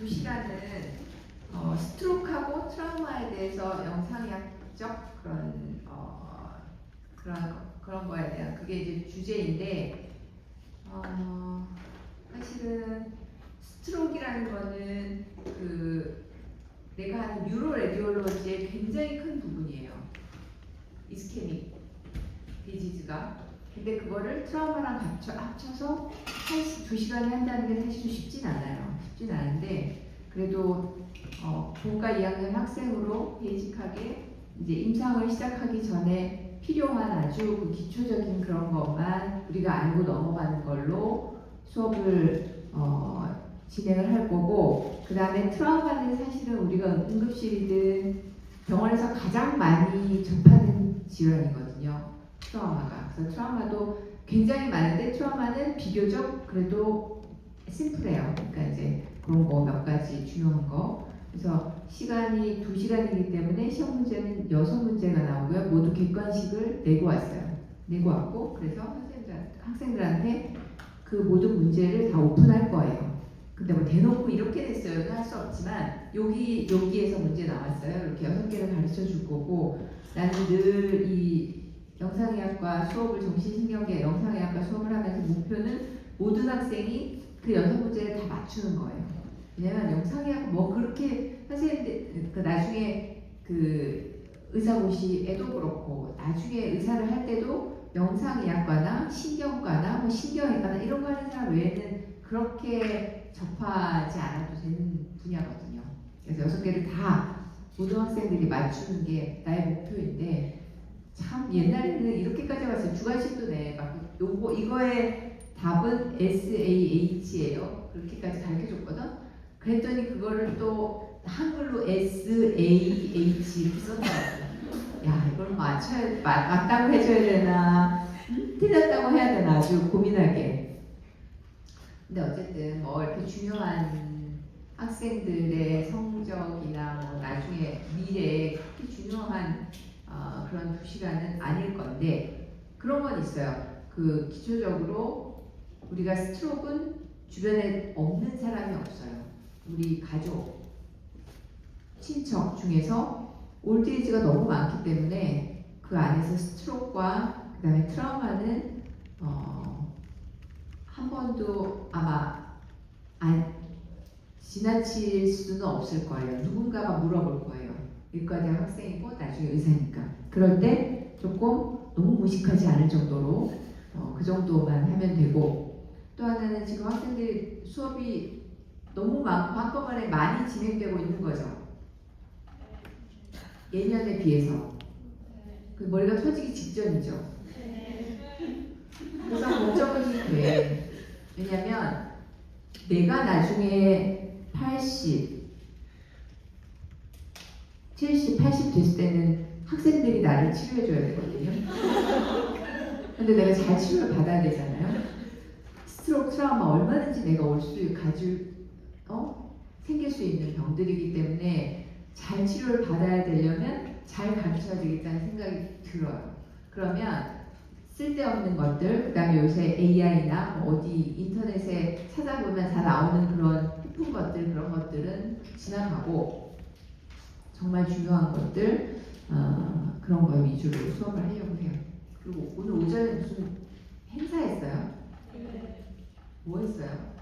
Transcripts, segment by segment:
2시간은 스트로크하고 트라우마에 대해서 영상의학적 그런 거에 대한 그게 이제 주제인데 사실은 스트로크라는 거는 내가 하는 뉴로 레디올로지의 굉장히 큰 부분이에요. 이스케믹 디지즈가. 근데 그거를 트라우마랑 합쳐서 2시간에 한다는 게 사실 쉽진 않아요. 쉽진 않은데 그래도 본과 2학년 학생으로 베이직하게 이제 임상을 시작하기 전에 필요한 아주 그 기초적인 그런 것만 우리가 알고 넘어가는 걸로 수업을 진행을 할 거고, 그 다음에 트라우마는 사실은 우리가 응급실이든 병원에서 가장 많이 접하는 질환이거든요. 트라우마가. 그래서 트라우마도 굉장히 많은데 트라우마는 비교적 그래도 심플해요. 그러니까 이제 그런 거 몇 가지 중요한 거. 그래서 시간이 2시간이기 때문에 시험 문제는 6문제가 나오고요. 모두 객관식을 내고 왔어요. 내고 왔고, 그래서 학생들한테 그 모든 문제를 다 오픈할 거예요. 근데 뭐 대놓고 이렇게 됐어요는 할 수 없지만 여기에서 문제 나왔어요. 이렇게 6개를 가르쳐 줄 거고, 나는 늘 이 영상의학과 수업을 정신신경계 영상의학과 수업을 하면서 목표는 모든 학생이 그 6문제를 다 맞추는 거예요. 왜냐면 영상의학 뭐 그렇게 선생님들 나중에 의사고시에도 그렇고 나중에 의사를 할 때도 영상의학과나 신경과나 뭐 신경외과나 이런 거 하는 사람 외에는 그렇게 접하지 않아도 되는 분야거든요. 그래서 6개를 다 모든 학생들이 맞추는 게 나의 목표인데, 참 옛날에는 이렇게까지 왔어요. 주관식도 내 막 이거의 답은 SAH예요. 그렇게까지 가르쳐줬거든. 그랬더니 그거를 또 한글로 SAH 이렇게 썼더라고요. 야, 이걸 맞다고 해줘야 되나 틀렸다고 해야 되나 아주 고민하게. 근데 어쨌든 뭐 이렇게 중요한 학생들의 성적이나 뭐 나중에 미래에 그렇게 중요한 그런 2시간은 아닐 건데, 그런 건 있어요. 기초적으로 우리가 스트로크는 주변에 없는 사람이 없어요. 우리 가족, 친척 중에서 올드에이지가 너무 많기 때문에 그 안에서 스트로크와 그 다음에 트라우마는 한 번도 아마 지나칠 수는 없을 거예요. 누군가가 물어볼 거예요. 의과대학 학생이고 나중에 의사니까. 그럴 때 조금 너무 무식하지 않을 정도로 그 정도만 하면 되고, 또 하나는 지금 학생들이 수업이 너무 많고 한꺼번에 많이 진행되고 있는 거죠. 예년에 비해서. 그 머리가 터지기 직전이죠. 그래서 걱정이 돼. 왜냐면 내가 나중에 80, 70, 80 됐을 때는 학생들이 나를 치료해줘야 되거든요. 근데 내가 잘 치료를 받아야 되잖아요. 스트로크, 트라우마 얼마든지 내가 생길 수 있는 병들이기 때문에 잘 치료를 받아야 되려면 잘 가르쳐야 되겠다는 생각이 들어요. 그러면 쓸데없는 것들, 그 다음에 요새 AI나 어디 인터넷에 찾아보면 다 나오는 그런 예쁜 것들, 그런 것들은 지나가고 정말 중요한 것들, 그런 거 위주로 수업을 하려고 해요. 그리고 오늘 오전에 무슨 행사했어요? 뭐 했어요?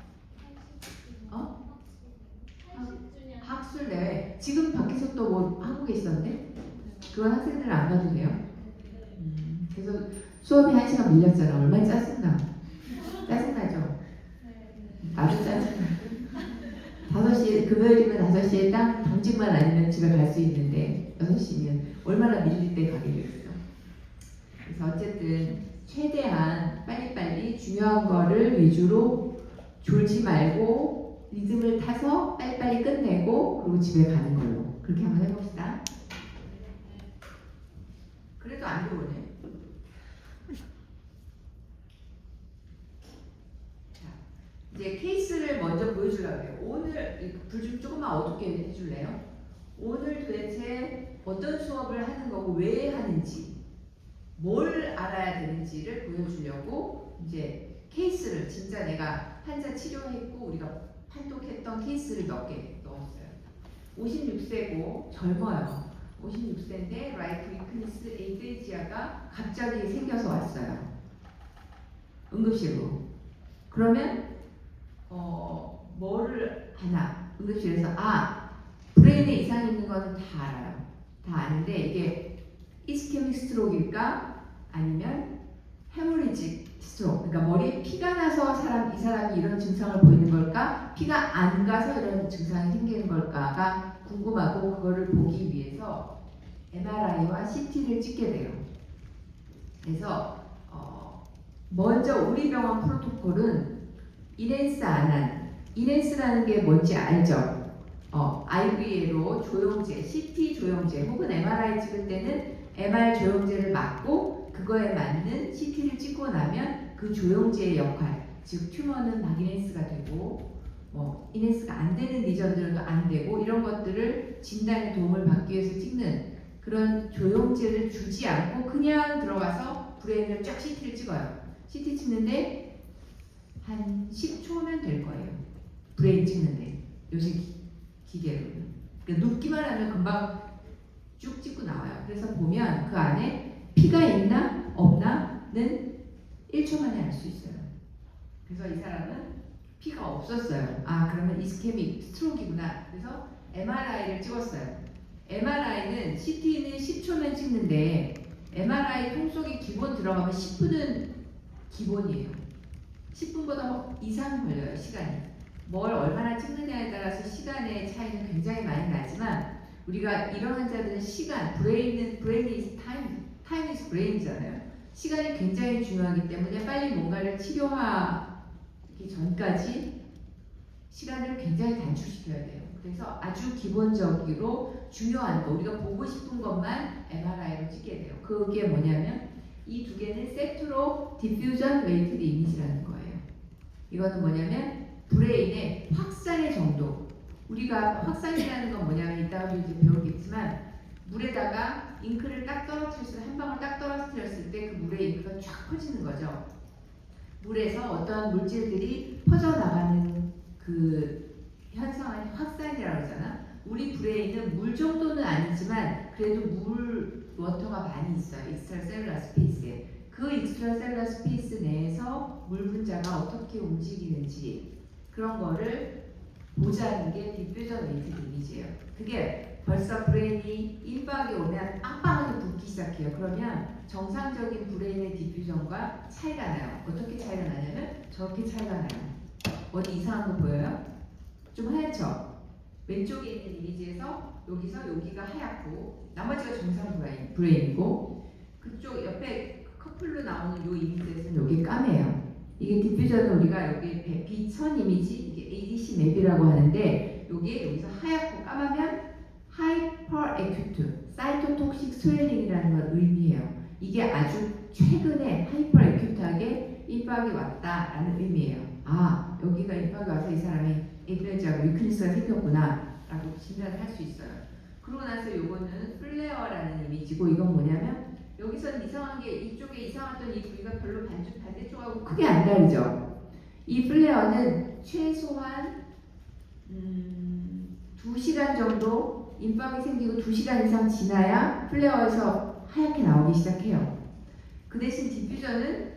학술 대회. 지금 밖에서 또 뭐 하고 계시던데? 그건 학생들 안 가도 돼요? 그래서 수업이 1시간 밀렸잖아. 얼마나 짜증나. 짜증나죠? 나도 짜증나. 5시에, 금요일이면 5시에 딱 당직만 아니면 집에 갈 수 있는데 6시면 얼마나 밀릴 때 가게 됐어. 그래서 어쨌든 최대한 빨리빨리 중요한 거를 위주로 졸지 말고 리듬을 타서 빨리빨리 끝내고 그리고 집에 가는 걸로 그렇게 한번 해봅시다. 그래도 안 들어오네. 이제 케이스를 먼저 보여주려고 해요. 오늘 불 좀 조금만 어둡게 해줄래요? 오늘 도대체 어떤 수업을 하는 거고 왜 하는지, 뭘 알아야 되는지를 보여주려고 이제 케이스를 진짜 내가 환자 치료했고 우리가 판독했던 케이스를 몇 개 넣었어요. 56세고 젊어요. 56세인데 라이트 위크니스 에이드지아가 갑자기 생겨서 왔어요. 응급실로. 그러면 뭐를 하나? 응급실에서 브레인에 이상이 있는 거는 다 알아요. 다 아는데 이게 이스케믹 스트로크일까? 아니면 헤모리직 스트로크. 그러니까 머리에 피가 나서 이 사람이 이런 증상을 보이는 걸까? 피가 안 가서 이런 증상이 생기는 걸까가 궁금하고 그거를 보기 위해서 MRI와 CT를 찍게 돼요. 그래서 먼저 우리 병원 프로토콜은 이넨스 안한, 이넨스라는 게 뭔지 알죠? IVA로 조영제, CT 조영제 혹은 MRI 찍을 때는 MR 조영제를 맞고 그거에 맞는 CT를 찍고 나면 그 조영제의 역할, 즉 튜머는 막 이넨스가 되고 이넨스가 안 되는 리전들은 또 안 되고 이런 것들을 진단에 도움을 받기 위해서 찍는 그런 조영제를 주지 않고 그냥 들어가서 브레인을 쫙 CT를 찍어요. CT 찍는데 한 10초면 될 거예요. 브레인 찍는데 요새 기계로는. 그러니까 눕기만 하면 금방 쭉 찍고 나와요. 그래서 보면 그 안에 피가 있나 없나는 1초 만에 알 수 있어요. 그래서 이 사람은 피가 없었어요. 그러면 이스케믹 스트로크구나. 그래서 MRI를 찍었어요. MRI는 CT는 10초면 찍는데 MRI 통속이 기본 들어가면 10분은 기본이에요. 10분보다 이상 걸려요, 시간이. 뭘 얼마나 찍느냐에 따라서 시간의 차이는 굉장히 많이 나지만 우리가 이런 환자들은 시간, 브레인 is time is brain이잖아요. 시간이 굉장히 중요하기 때문에 빨리 뭔가를 치료하기 전까지 시간을 굉장히 단축시켜야 돼요. 그래서 아주 기본적으로 중요한 거, 우리가 보고 싶은 것만 MRI로 찍게 돼요. 그게 뭐냐면 이 두 개는 세트로 디퓨전 웨이티드 이미지라는 거예요. 이거는 뭐냐면 브레인의 확산의 정도. 우리가 확산이라는 건 뭐냐면 이따가 이제 배우겠지만 물에다가 잉크를 딱 떨어뜨렸을 때 한 방울 딱 떨어뜨렸을 때 그 물의 잉크가 쫙 퍼지는 거죠. 물에서 어떠한 물질들이 퍼져나가는 그 현상을 확산이라고 하잖아. 우리 브레인은 물 정도는 아니지만 그래도 워터가 많이 있어요. 익스트라셀룰러 스페이스에. 그 익스트라셀룰러 스페이스 내에서 물 분자가 어떻게 움직이는지 그런 거를 보자는 게 디퓨전 웨이티드 이미지예요. 그게 벌써 브레인이 임박이 오면 빵빵하게 붓기 시작해요. 그러면 정상적인 브레인의 디퓨전과 차이가 나요. 어떻게 차이가 나냐면 저렇게 차이가 나요. 어디 이상한 거 보여요? 좀 하얗죠? 왼쪽에 있는 이미지에서 여기가 하얗고 나머지가 정상 브레인이고 그쪽 옆에 커플로 나오는 이 이미지에서는 여기 까매요. 이게 디퓨전은 우리가 여기 비천 이미지, 이게 ADC 맵이라고 하는데 여기서 하얗고 까마면 하이퍼 에큐트, 사이토톡식 스웰링이라는 걸 의미해요. 이게 아주 최근에 하이퍼 에큐트하게 임박이 왔다라는 의미예요. 여기가 임박이 와서 이 사람이 에피레지하고 위크니스가 생겼구나 라고 진단을 할 수 있어요. 그러고 나서 요거는 플레어라는 이미지고 이건 뭐냐면 여기서는 이상한 게 이쪽에 이상하던 이 부위가 별로 반대쪽하고 크게 안 다르죠. 이 플레어는 최소한 2시간 정도 임박이 생기고 2시간 이상 지나야 플레어에서 하얗게 나오기 시작해요. 그 대신 디퓨전은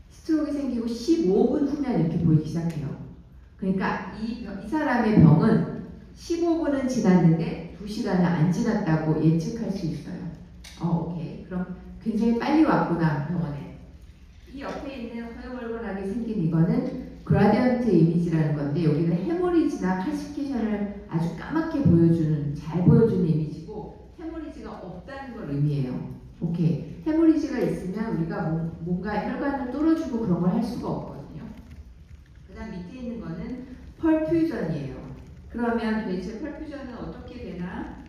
스트로크가 생기고 15분 후면 이렇게 보이기 시작해요. 그러니까 이 사람의 병은 15분은 지났는데 2시간은 안 지났다고 예측할 수 있어요. 오케이. 그럼 굉장히 빨리 왔구나, 병원에. 이 옆에 있는 허여멀건하게 생긴 이거는 그라디언트 이미지라는 건데 여기는 헤모리지나 칼시피케이션을 아주 까맣게 잘 보여주는 이미지고 헤모리지가 없다는 걸 의미해요. 오케이. 헤모리지가 있으면 우리가 뭔가 혈관을 뚫어주고 그런 걸 할 수가 없거든요. 그 다음 밑에 있는 거는 펄퓨전이에요. 그러면 도대체 펄퓨전은 어떻게 되나?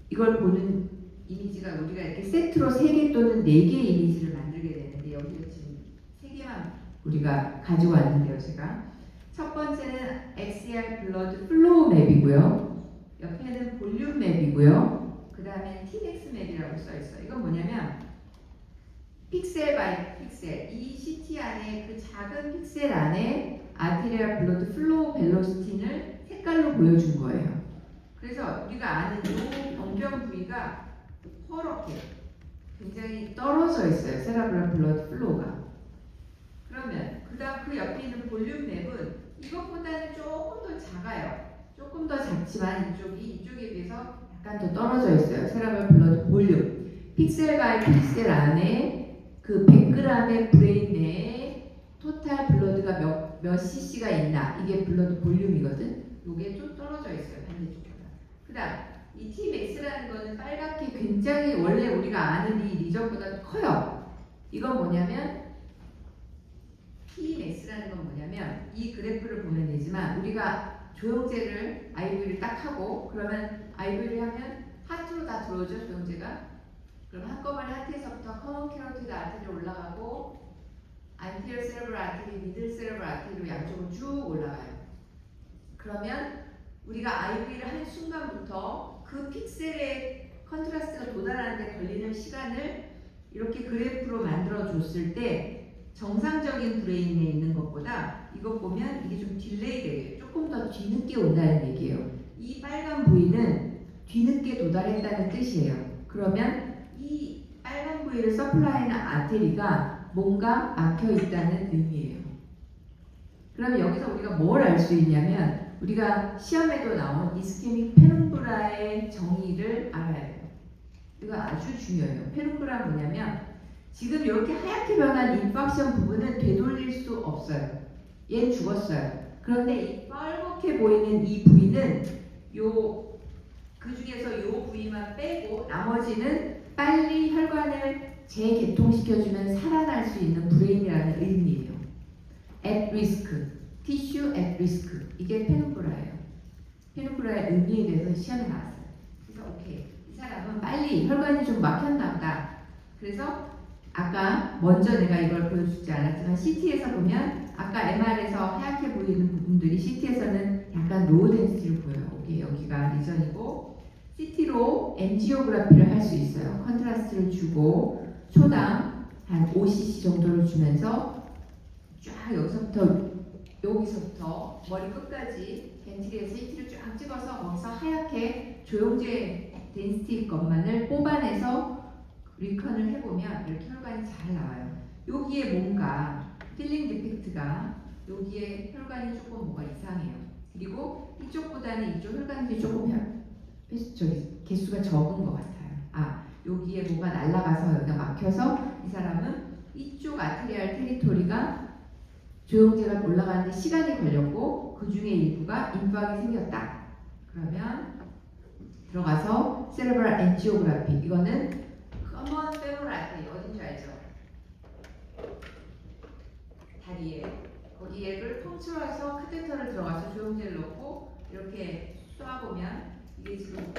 이걸 보는 이미지가 우리가 이렇게 세트로 3개 또는 4개의 이미지를 만들게 되는데 여기서 지금 3개만 우리가 가지고 왔는데요, 제가. 첫 번째는 XER 블러드 플로우 맵이고요. 옆에는 볼륨 맵이고요. 그 다음에 TX 맵이라고 써 있어요. 이건 뭐냐면 픽셀 바이 픽셀, 이 CT 안에 그 작은 픽셀 안에 아테리얼 블러드 플로우 벨로시티를 색깔로 보여준 거예요. 그래서 우리가 아는 이 병변 부위가 허렇게 굉장히 떨어져 있어요. 세레브럴 블러드 플로우가. 그러면 그다음 그 옆에 있는 볼륨 맵은 이것보다는 조금 더 작아요. 조금 더 작지만 이쪽에 비해서 약간 더 떨어져 있어요. 세레브럴 블러드 볼륨. 픽셀 바이 픽셀 안에 그 100g의 브레인 내에 토탈 블러드가 몇 cc가 있나, 이게 블러드 볼륨이거든. 요게 좀 떨어져 있어요. 반대쪽보다. 그 다음 이 Tmax라는 거는 빨갛게 굉장히 원래 우리가 아는 이 리전보다 커요. 이건 뭐냐면 Tmax라는 건 뭐냐면 이 그래프를 보면 되지만 우리가 조영제를 IV를 딱 하고 그러면 IV를 하면 하트로 다 들어오죠. 조영제가. 그럼 한꺼번에 하트에서부터 커먼 캐로티드 아테리로 올라가고 안티리어 세레브럴 아테리, 미들 세레브럴 아테리로 양쪽으로 쭉 올라가요. 그러면 우리가 IV를 한 순간부터 그 픽셀의 컨트라스트가 도달하는 데 걸리는 시간을 이렇게 그래프로 만들어 줬을 때 정상적인 브레인에 있는 것보다 이것 보면 이게 좀 딜레이 되게 조금 더 뒤늦게 온다는 얘기예요. 이 빨간 부위는 뒤늦게 도달했다는 뜻이에요. 그러면 이 빨간 부위를 서플라이하는 아테리가 뭔가 막혀 있다는 의미예요. 그럼 여기서 우리가 뭘 알 수 있냐면 우리가 시험에도 나온 이스케믹 페룸브라의 정의를 알아야 돼요. 이거 아주 중요해요. 페룸브라 뭐냐면 지금 이렇게 하얗게 변한 인팍션 부분은 되돌릴 수 없어요. 얘는 죽었어요. 그런데 이 빨갛게 보이는 이 부위는 그 중에서 이 부위만 빼고 나머지는 빨리 혈관을 재개통시켜주면 살아날 수 있는 브레인이라는 의미예요. at risk, tissue at risk. 이게 페눔브라예요. 페눔브라의 의미에 대해서 시험에 나왔어요. 그래서 오케이, 이 사람은 빨리 혈관이 좀 막혔나 보다. 그래서 아까 먼저 내가 이걸 보여주지 않았지만 CT에서 보면 아까 MR에서 하얗게 보이는 부분들이 CT에서는 약간 로우 덴시티로 보여요. 여기가 리전이고 CT로 엔지오그라피를 할 수 있어요. 컨트라스트를 주고 초당 한 5cc 정도를 주면서 쫙 여기서부터 머리 끝까지 벤트리에서 CT를 쫙 찍어서 거기서 하얗게 조영제 덴시티 것만을 뽑아내서 리컨을 해보면 이렇게 혈관이 잘 나와요. 여기에 뭔가 필링 디펙트가 여기에 혈관이 조금 뭐가 이상해요. 그리고 이쪽보다는 이쪽 혈관들이 조금 개수가 적은 것 같아요. 여기에 뭐가 날아가서 여기가 막혀서 이 사람은 이쪽 아테리알 테리토리가 조영제가 올라가는데 시간이 걸렸고 그 중에 일부가 임박이 생겼다. 그러면 들어가서 세레브럴 엔지오그라피, 이거는 커먼 페모럴 아테리, 어딘지 알죠? 다리에 거기에를 펑쳐서 카테터를 들어가서 조영제를 넣고 이렇게 쏴보면 이게 지금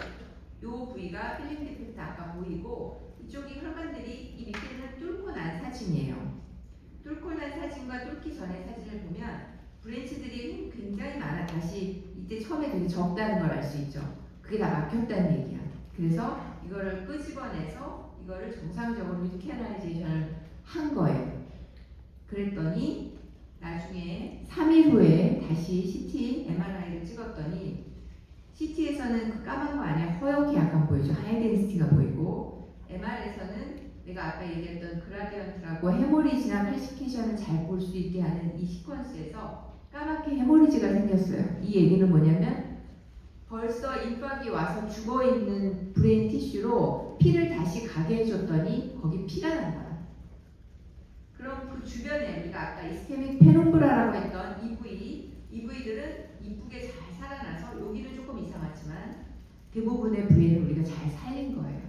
요 부위가 필링 디펙트 아까 보이고 이쪽이 혈관들이 이 밑에는 뚫고 난 사진이에요. 뚫고 난 사진과 뚫기 전의 사진을 보면 브랜치들이 굉장히 많아. 다시 이때 처음에 되게 적다는 걸 알 수 있죠. 그게 다 막혔다는 얘기야. 그래서 이거를 끄집어내서 이거를 정상적으로 리캐나이제이션을 한 거예요. 그랬더니 나중에 3일 후에 다시 CT, MRI를 찍었더니 CT에서는 그 까만 거 아니야. 허옇게 약간 보이죠. 하이 덴시티가 보이고 MR에서는 내가 아까 얘기했던 그라디언트라고 헤모리지나 칼시피케이션을 잘 볼 수 있게 하는 이 시퀀스에서 까맣게 헤모리지가 생겼어요. 이 얘기는 뭐냐면 벌써 임박이 와서 죽어있는 브레인 티슈로 피를 다시 가게 해줬더니 거기 피가 난 거야. 그럼 그 주변에 우리가 아까 이스케믹 페룸브라라고 했던 이 부위들은 이쁘게 잘 살아나서 여기는 조금 이상하지만 대부분의 브레인을 우리가 잘 살린 거예요.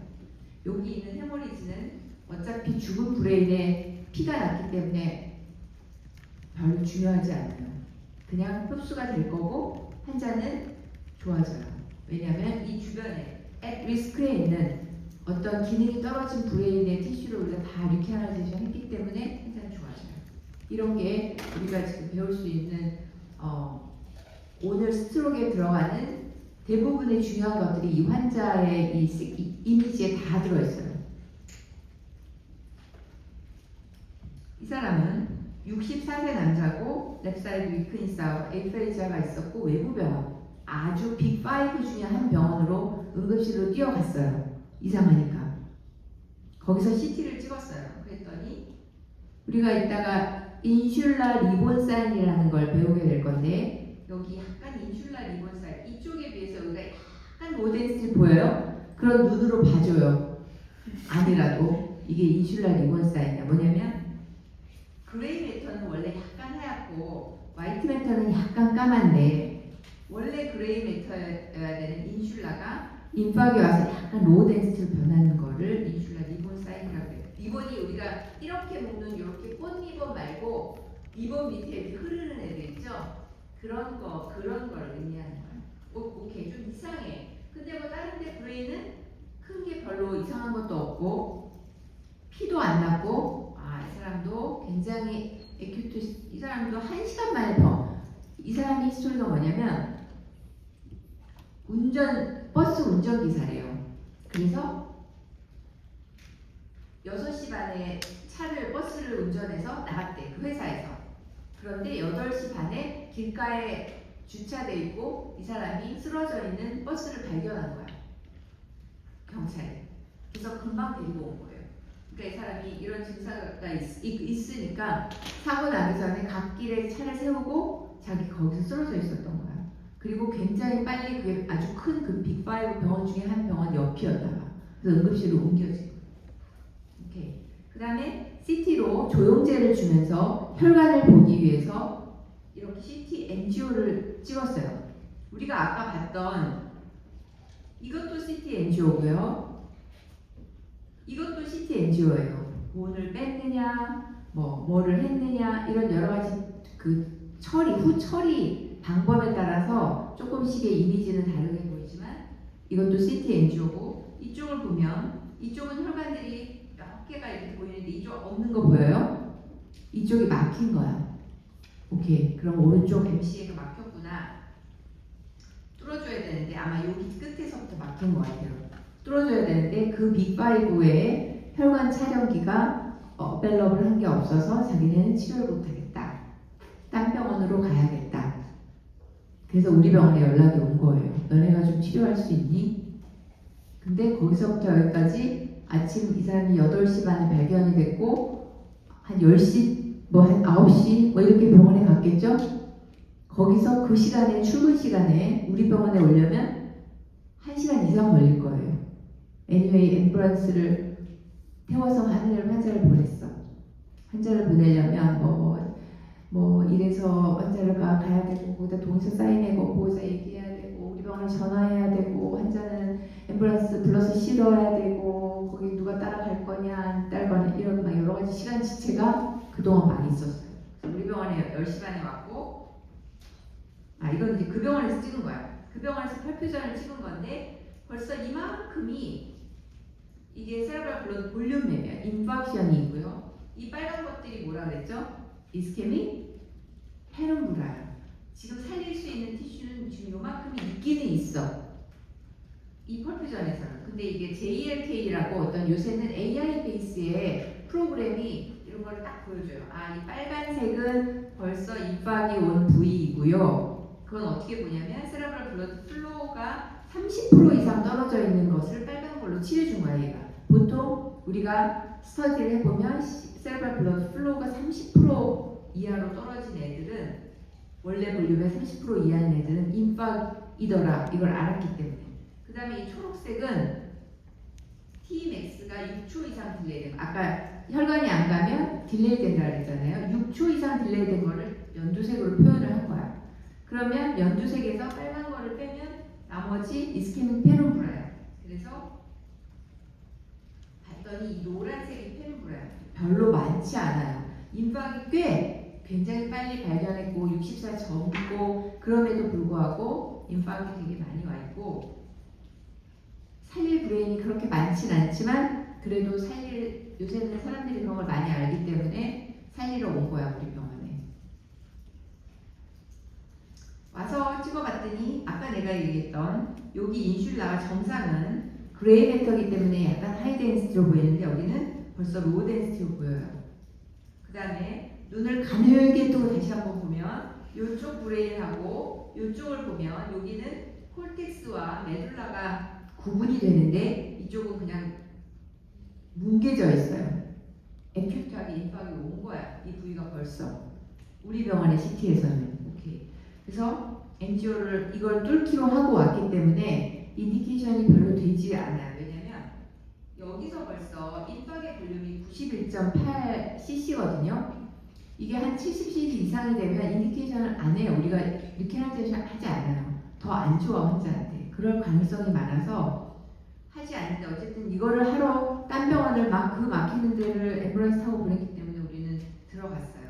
여기 있는 헤모리지는 어차피 죽은 브레인에 피가 났기 때문에 별로 중요하지 않아요. 그냥 흡수가 될 거고 환자는 좋아져요. 왜냐하면 이 주변에 at risk에 있는 어떤 기능이 떨어진 브레인의 티슈를 우리가 다 리캐나이제이션 했기 때문에 환자는 좋아져요. 이런 게 우리가 지금 배울 수 있는 오늘 스트로크에 들어가는 대부분의 중요한 것들이 이 환자의 이 이미지에 다 들어있어요. 이 사람은 64세 남자고 랩사이드 위크니스하고 에이프레이지아가 있었고 외부 병원 아주 빅5 중에 한 병원으로 응급실로 뛰어갔어요. 이상하니까 거기서 CT를 찍었어요. 그랬더니 우리가 이따가 인슐라 리본사인이라는 걸 배우게 될 건데 여기 약간 인슐라 리본사인 이쪽에 비해서 여기가 약간 로덴스트 보여요? 그런 눈으로 봐줘요. 아니라도 이게 인슐라 리본사인이야. 뭐냐면 그레이 매터는 원래 약간 하얗고 화이트 매터는 약간 까만데 원래 그레이 매터여야 되는 인슐라가 인파기 와서 약간 로우 덴스티로 변하는 거를 인슐라 리본 사인이라고 해요. 리본이 우리가 이렇게 묶는 이렇게 꽃 리본 말고 리본 밑에 이렇게 흐르는 애들 있죠? 그런 걸 의미하는 거예요. 오케이, 좀 이상해. 근데 뭐 다른 데 그레이는 큰 게 별로 이상한 것도 없고 피도 안 났고 이 사람도 굉장히 에큐트, 이 사람도 1시간 만에 이 사람의 히스토리가 뭐냐면 버스 운전기사래요. 그래서 6시 반에 버스를 운전해서 나갔대. 그 회사에서. 그런데 8시 반에 길가에 주차돼 있고 이 사람이 쓰러져 있는 버스를 발견한 거야. 경찰이. 그래서 금방 데리고 온 거예요. 그러니까 이 사람이 이런 증상가 있으니까 사고 나기 전에 갓길에 차를 세우고 자기 거기서 쓰러져 있었던 거야. 그리고 굉장히 빨리 그게 아주 큰 그 빅5 병원 중에 한 병원 옆이었다가 그래서 응급실로 옮겨진 거야. 오케이. 그 다음에 CT로 조영제를 주면서 혈관을 보기 위해서 이렇게 CT 엔지오를 찍었어요. 우리가 아까 봤던 이것도 CT 엔지오고요. 이것도 CT 엔지오예요. 돈을 뺐느냐, 뭐를 했느냐 이런 여러 가지 그 후처리 방법에 따라서 조금씩의 이미지는 다르게 보이지만 이것도 CT 엔지오고 이쪽을 보면 이쪽은 혈관들이 몇 개가 이렇게 보이는데 이쪽 없는 거 보여요? 이쪽이 막힌 거야. 오케이. 그럼 오른쪽 MCA가 막혔구나. 뚫어줘야 되는데 아마 여기 끝에서부터 막힌 것 같아요. 뚫어줘야 되는데 그 빅5에 혈관 촬영기가 벨럽을 한 게 없어서 자기네는 치료를 못하겠다. 딴 병원으로 가야겠다. 그래서 우리 병원에 연락이 온 거예요. 너네가 좀 치료할 수 있니? 근데 거기서부터 여기까지 아침 이 사람이 8시 반에 발견이 됐고 한 10시 한 9시 이렇게 병원에 갔겠죠? 거기서 그 시간에 출근 시간에 우리 병원에 오려면 1시간 이상 걸릴 거예요. anyway, 앰뷸런스를 태워서 환자를 보냈어. 환자를 보내려면 이래서 환자를 가야 되고 거기다 동의서 사인하고 보호자 얘기해야 되고 우리 병원에 전화해야 되고 환자는 앰뷸런스 불러서 실어야 되고 거기 누가 따라갈 거냐 안 따라갈 거냐 이런 막 여러 가지 시간 지체가 그동안 많이 있었어요. 그래서 우리 병원에 10시 반에 왔고 이건 이제 그 병원에서 찍은 거야. 그 병원에서 펄퓨전을 찍은 건데 벌써 이만큼이 이게 세레브럴 블러드 볼륨맵이야. 인팍션이고요. 이 빨간 것들이 뭐라 그랬죠? 이스케미 페numbra야. 지금 살릴 수 있는 티슈는 지금 요만큼이 있기는 있어. 이 펄퓨전에서는. 근데 이게 JLK라고 어떤 요새는 AI 베이스의 프로그램이 이런 걸 딱 보여줘요. 이 빨간색은 벌써 인팍이 온 부위이고요. 그건 어떻게 보냐면 세레브럴 블러드 플로우가 30% 이상 떨어져 있는 것을 빨간 걸로 칠해준 거야, 얘가. 보통 우리가 스터디를 해보면 세레브럴 블러드 플로우가 30% 이하로 떨어진 애들은 원래 볼륨의 30% 이하인 애들은 인팍이더라. 이걸 알았기 때문에. 그 다음에 이 초록색은 Tmax가 6초 이상 딜레이 된 거. 아까 혈관이 안 가면 딜레이 된다 그랬잖아요. 6초 이상 딜레이 된 거를 연두색으로 표현을 한 거야. 그러면 연두색에서 빨간 거를 빼면 나머지 이스케믹 페numbra야. 그래서 봤더니 이 노란색이 페numbra야. 별로 많지 않아요. 인팍이 굉장히 빨리 발견했고 60살 전이고 그럼에도 불구하고 인팍이 되게 많이 와 있고 살릴 브레인이 그렇게 많진 않지만 그래도 요새는 사람들이 그런 걸 많이 알기 때문에 살리러 온 거야 우리 병원에. 와서 찍어봤더니 아까 내가 얘기했던 여기 인슐라가 정상은 그레이 매터이기 때문에 약간 하이 덴시티로 보이는데 여기는 벌써 로우 덴시티로 보여요. 그 다음에 눈을 가늘게 뜨고 다시 한번 보면 이쪽 브레인하고 이쪽을 보면 여기는 콜텍스와 메둘라가 구분이 되는데 이쪽은 그냥 뭉개져 있어요. 애큐트하게 임박이 온 거야. 이 부위가 벌써 우리 병원의 CT에서는. 오케이. 그래서 엔지오를 이걸 뚫기로 하고 왔기 때문에 인디케이션이 별로 되지 않아요. 왜냐면 여기서 벌써 임박의 볼륨이 91.8cc거든요. 이게 한 70cc 이상이 되면 인디케이션을 안 해요. 우리가 리케나이제이션 하지 않아요. 더 안 좋아 환자한테. 그럴 가능성이 많아서 하지 않는데 어쨌든 이거를 하러 딴 병원을 막 그 막히는 데를 앰뷸런스 타고 보냈기 때문에 우리는 들어갔어요.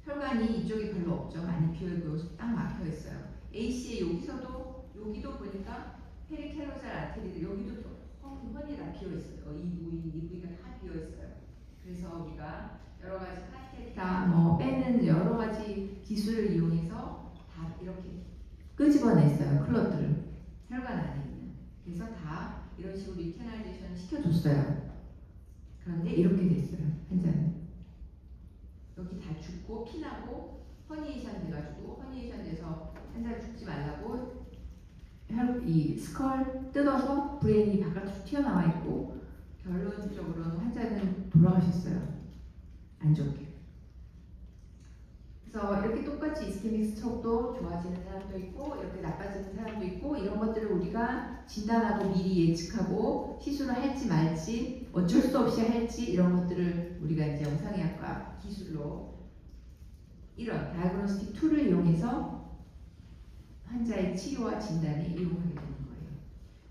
혈관이 이쪽이 별로 없죠. 많이 비어있고 딱 막혀 있어요. AC에 여기도 보니까 페리켈로잘 아테리도 여기도 훤히 다 비어 있어요. 이 부위가 다 비어 있어요. 그래서 우리가 여러 가지 카테타 뭐 빼는 여러 가지 기술을 이용해서 다 이렇게 끄집어냈어요. 클럽들을 혈관 안에 있는. 그래서 다 이런 식으로 리테나이제이션 시켜줬어요. 그런데 이렇게 됐어요. 환자는 여기 다 죽고 피나고 허니에이션 돼가지고 허니에이션 돼서 환자 죽지 말라고 이 스컬 뜯어서 브레인이 바깥으로 튀어나와 있고 결론적으로는 환자는 돌아가셨어요. 안 좋게. 그래서 이렇게 똑같이 이스케믹 스트로크도 좋아지는 사람도 있고 이렇게 나빠지는 사람도 있고 이런 것들을 우리가 진단하고 미리 예측하고 시술을 할지 말지 어쩔 수 없이 할지 이런 것들을 우리가 이제 영상의학과 기술로 이런 다이그노스틱 툴을 이용해서 환자의 치료와 진단에 이용하게 되는 거예요.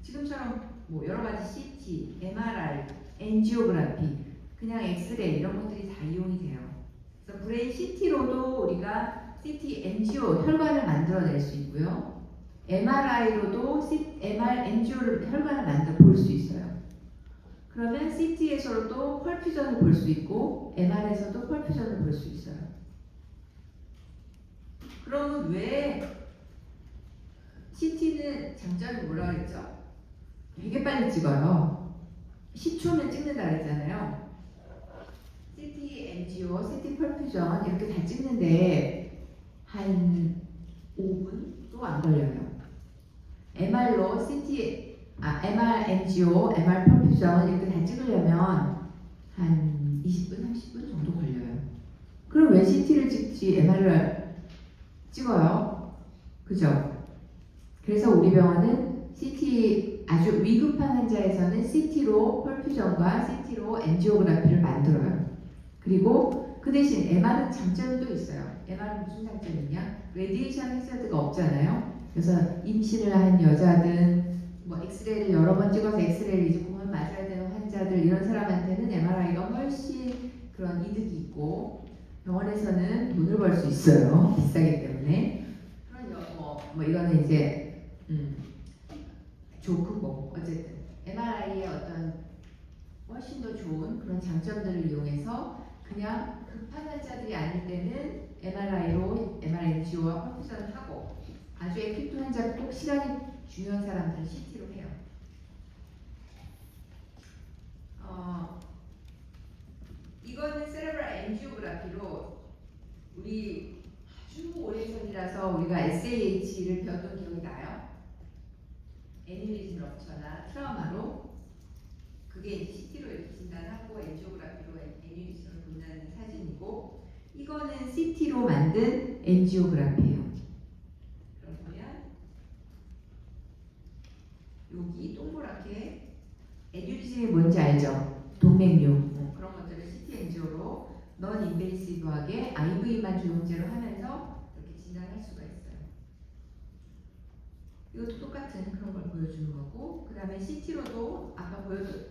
지금처럼 뭐 여러 가지 CT, MRI, 엔지오그래피, 그냥 엑스레이 이런 것들이 다 이용이 돼요. 그래서 브레인 CT로도 우리가 CT 엔지오 혈관을 만들어낼 수 있고요. MRI로도 엔지오를 혈관을 만들어 볼 수 있어요. 그러면 CT에서도 펄퓨전을 볼 수 있고 MR에서도 펄퓨전을 볼 수 있어요. 그러면 왜 CT는 장점이 뭐라 그랬죠? 되게 빨리 찍어요. 10초면 찍는다 그랬잖아요. CT 엔지오, CT 펄퓨전 이렇게 다 찍는데 한 5분도 안 걸려요. MR로 MR 엔지오, MR 펄퓨전 이렇게 다 찍으려면 한 20분, 30분 정도 걸려요. 그럼 왜 CT를 찍지 MR을 찍어요? 그죠? 그래서 우리 병원은 CT 아주 위급한 환자에서는 CT로 펄퓨전과 CT로 엔지오그래피를 만들어요. 그리고 그 대신 MR은 장점이 또 있어요. MR은 무슨 장점이 있냐? 레디에이션 해저드가 없잖아요. 그래서 임신을 한 여자든 뭐 엑스레이를 여러 번 찍어서 엑스레이를 이제 공을 맞아야 되는 환자들 이런 사람한테는 MRI가 훨씬 그런 이득이 있고 병원에서는 돈을 벌 수 있어요. 비싸기 때문에. 그런 뭐 이거는 이제 좋고 어쨌든 MRI의 어떤 훨씬 더 좋은 그런 장점들을 이용해서 그냥 급한 환자들이 아닐 때는 MRI로 MR 엔지오와 펄퓨전을 하고 아주 에큐트 환자 꼭 시간이 중요한 사람들은 CT로 해요. 이거는 세레브랄 엔지오그래피로 우리 아주 오래전이라서 우리가 SAH를 배웠던 기억이 나요. 애니메이션 럽처나 트라우마로 그게 이제 CT로 이렇게 진단하고 엔지오그래피로 애니메이션을 본다는 사진이고 이거는 CT로 만든 엔지오그래피예요. 그럼 보면 여기 동그랗게 에듀리즘이 뭔지 알죠? 동맥류 그런 것들을 CT 엔지오로 넌 인베이시브하게 IV만 조영제로 하면서 이렇게 진단할 수가 있어요. 이것도 똑같은 그런 걸 보여주는 거고 그 다음에 CT로도 아까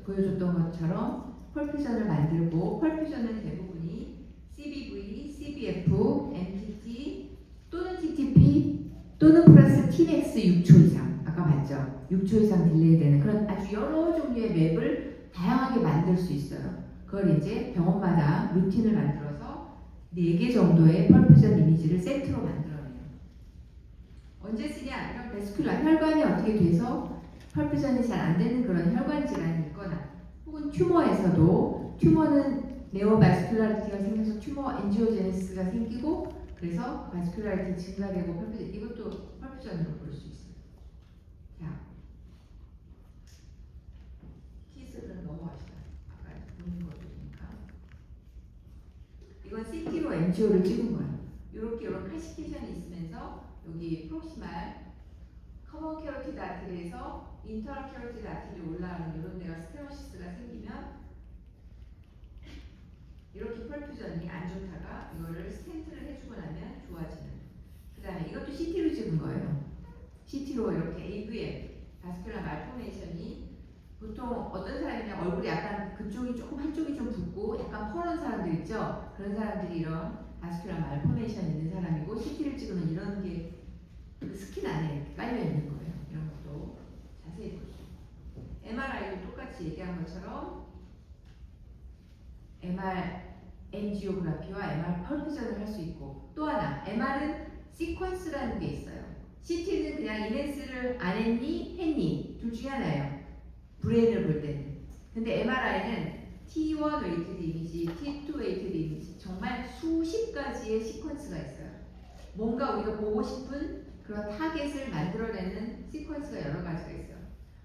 보여줬던 것처럼 펄퓨전을 만들고 펄퓨전은 대부분이 CBV, CBF, MTT 또는 TTP 또는 플러스 TMAX 6초 이상 아까 봤죠? 6초 이상 딜레이 되는 그런 아주 여러 종류의 맵을 다양하게 만들 수 있어요. 그걸 이제 병원마다 루틴을 만들어서 4개 정도의 펄퓨전 이미지를 세트로 만들어내요. 언제 쓰냐? 이런 베스큘라 혈관이 어떻게 돼서 펄퓨전이 잘 안 되는 그런 혈관 질환이 있거나 혹은 튜머에서도 튜머는 네오바스큘라리티가 생겨서 튜머 엔지오제네시스가 생기고 그래서 바스큘라리티 증가되고 펄퓨전 이것도 펄퓨전으로 볼 수 있어요. 자, 키스는 넘어가시다. 아까 보는 것들이니까 이건 CT로 엔지오를 찍은 거예요. 이렇게 이런 칼시테이션이 있으면서 여기 프록시말 커먼 캐로티드 아티리에서 인터럴 캐로티드 아티리 올라가는 이런 데가 스테노시스가 생기면 이렇게 펄퓨전이 안 좋다가 이거를 스텐트를 해주고 나면 좋아지는. 그 다음에 이것도 CT로 찍은 거예요. CT로 이렇게 AVM, 바스큘라 말포메이션이 보통 어떤 사람이냐 얼굴이 약간 그쪽이 조금 한쪽이 좀 붓고 약간 퍼런 사람들 있죠. 그런 사람들이 이런 바스큘라 말포메이션 있는 사람이고 CT를 찍으면 이런 게 그 스킨 안에 이렇게 깔려 있는 거예요. 이런 것도 자세히 볼 수 있고 MRI도 똑같이 얘기한 것처럼 MR 엔지오그라피와 MR 펄퓨전을 할 수 있고 또 하나 MR은 시퀀스라는 게 있어요. CT는 그냥 이멘스를 안 했니 했니 둘 중에 하나예요. 브레인을 볼 때는. 근데 MRI는 T1 웨이티드 이미지, T2 웨이티드 이미지 정말 수십 가지의 시퀀스가 있어요. 뭔가 우리가 보고 싶은 그런 타겟을 만들어내는 시퀀스가 여러 가지가 있어요.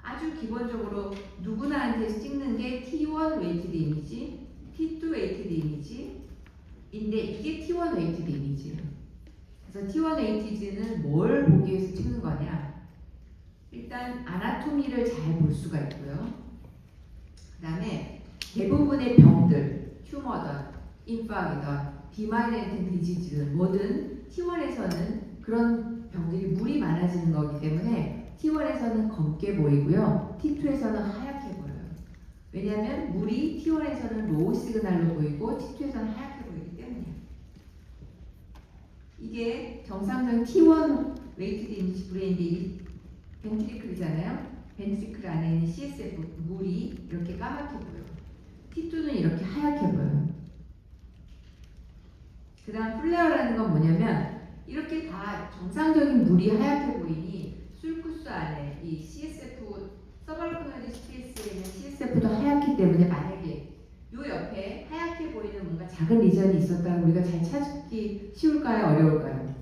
아주 기본적으로 누구나한테 찍는 게 T1 웨이티드 이미지, T2 웨이티드 이미지인데 이게 T1 웨이티드 이미지예요. 그래서 T1 웨이티드는 뭘 보기 위해서 찍는 거냐? 일단 아나토미를 잘 볼 수가 있고요. 그 다음에 대부분의 병들, 튜머든, 인파이든, 비마이렌트 디지즈든 뭐든 T1에서는 그런 병들이 물이 많아지는 거기 때문에 T1에서는 검게 보이고요. T2에서는 하얗게 보여요. 왜냐하면 물이 T1에서는 로우 시그널로 보이고 T2에서는 하얗게 보이기 때문이에요. 이게 정상적인 T1 웨이티드 이미지 브레인이 벤트리클이잖아요. 벤트리클 안에 있는 CSF 물이 이렇게 까맣게 보여요. T2는 이렇게 하얗게 보여요. 그 다음 플레어라는 건 뭐냐면 이렇게 다 정상적인 물이 하얗게 보이니 술구스 안에 이 CSF 서바르코널리 스페이스에 있는 CSF도 하얗기 때문에 만약에 요 옆에 하얗게 보이는 뭔가 작은 리전이 있었다면 우리가 잘 찾기 쉬울까요? 어려울까요?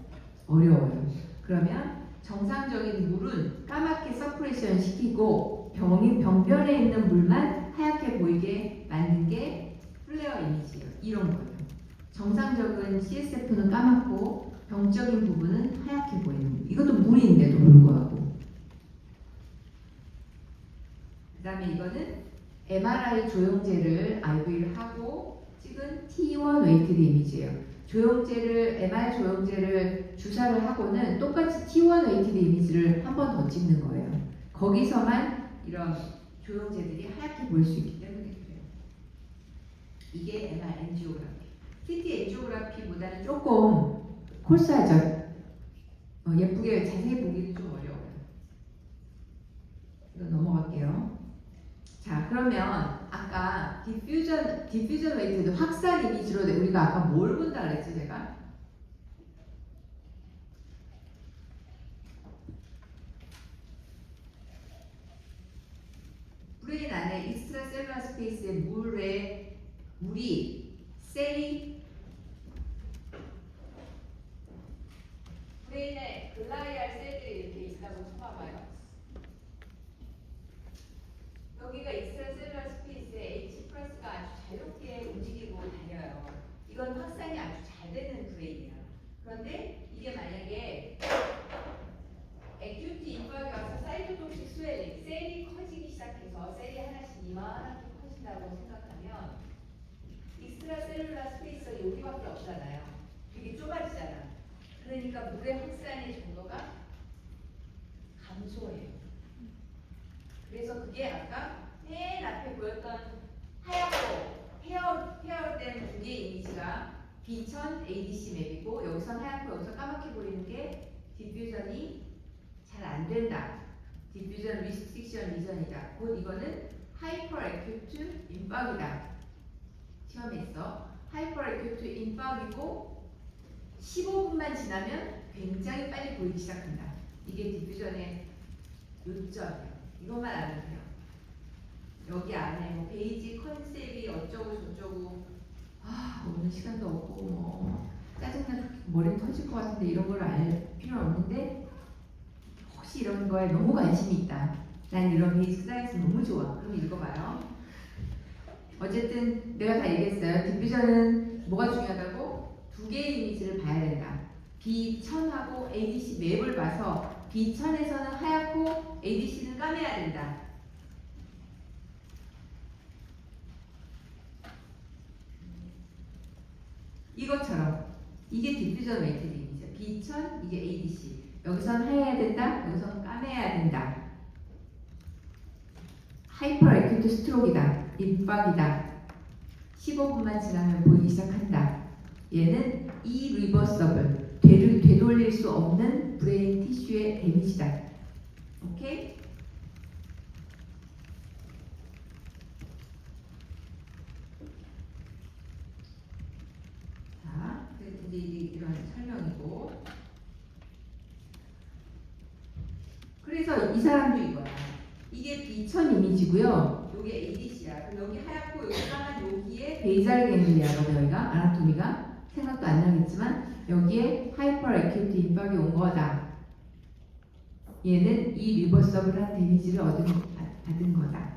어려워요. 그러면 정상적인 물은 까맣게 서프레션 시키고 병변에 있는 물만 하얗게 보이게 만든 게 플레어 이미지예요. 이런 거예요. 정상적인 CSF는 까맣고 병적인 부분은 하얗게 보이는. 이것도 물인데도 불구하고. 그 다음에 이거는 MRI 조영제를 IV를 하고 찍은 T1 웨이티드 이미지예요. MR 조영제를 주사를 하고는 똑같이 T1 웨이티드 이미지를 한 번 더 찍는 거예요. 거기서만 이런 조영제들이 하얗게 보일 수 있기 때문에 그래요. 이게 MR 엔지오그라피. CT 엔지오그라피보다는 조금 콜사하죠. 예쁘게 자세히 보기는 좀 어려워요. 이거 넘어갈게요. 자, 그러면 아까 디퓨전 웨이티드 확산 이미지로 우리가 아까 뭘 본다 그랬지 제가? 브레인 안에 익스트라셀룰라 스페이스에 물이 셀이 브레인에 글라이알 셀들이 이렇게 있다고 쳐봐봐요. 여기가 익스트라셀룰라 스페이스에 H+가 아주 자유롭게 움직이고 다녀요. 이건 확산이 아주 잘 되는 브레인이에요. 그런데 이게 만약에 액유티 인파가 와서 사이토톡식 스웰링, 셀이 커지기 시작해서 셀이 하나씩 이만하게 커진다고 생각하면 익스트라셀룰라 스페이스가 여기밖에 없잖아요. 되게 좁아지잖아. 그러니까 물의 확산의 정도가 감소해요. 그래서 그게 아까 맨 앞에 보였던 하얗고 페어된 두 개의 이미지가 B1000 ADC 맵이고 여기서 하얗고 여기서 까맣게 보이는 게 디퓨전이 잘 안 된다. 디퓨전 리스트릭션 리전이다. 곧 이거는 하이퍼 에큐트 임박이다. 시험에서 하이퍼 에큐트 임박이고 15분만 지나면 굉장히 빨리 보이기 시작한다. 이게 디퓨전의 요점이에요. 이것만 알면 돼요. 여기 안에 뭐 베이지 컨셉이 어쩌고 저쩌고 오늘 시간도 없고 뭐 짜증나 머리 터질 것 같은데 이런 걸 알 필요는 없는데 혹시 이런 거에 너무 관심이 있다. 난 이런 베이직 사이언스 너무 좋아. 그럼 읽어봐요. 어쨌든 내가 다 얘기했어요. 디퓨전은 뭐가 중요하다고? 두 개의 이미지를 봐야 된다. B1000하고 ADC 맵을 봐서 B1000에서는 하얗고 ADC는 까매야 된다. 이것처럼 이게 디퓨전 웨이티드 이미지야. B1000 이게 ADC. 여기선 하얘야 된다. 여기선 까매야 된다. 하이퍼 에큐트 스트로크이다. 입박이다. 15분만 지나면 보이기 시작한다. 얘는 이리버서블 되돌릴 수 없는 브레인 티슈의 데미지다. 오케이? 자, 이제 이런 설명이고. 그래서 이 사람도 이거야. 이게 B1000 이미지고요. 요게 ADC야. 그럼 여기 하얗고 여기 까만 여기에 베이잘 갱글리아라고 여기가 아나토미가 생각도 안 나겠지만 여기에 하이퍼 에큐트 임박이 온 거다. 얘는 이 리버서블한 데미지를 받은 거다.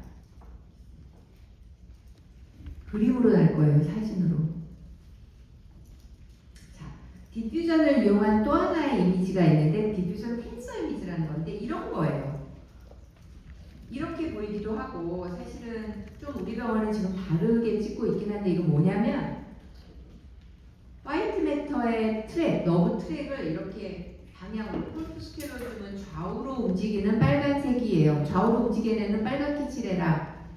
그림으로 날 거예요. 사진으로. 자, 디퓨전을 이용한 또 하나의 이미지가 있는데 디퓨전 캔서 이미지라는 건데 이런 거예요. 이렇게 보이기도 하고 사실은 좀 우리 병원은 지금 다르게 찍고 있긴 한데 이거 뭐냐면 화이트 매터의 트랙, 너브 트랙을 이렇게 방향으로 콜프스테로즘은 좌우로 움직이는 빨간색이에요. 좌우로 움직이는 애는 빨갛게 칠해라.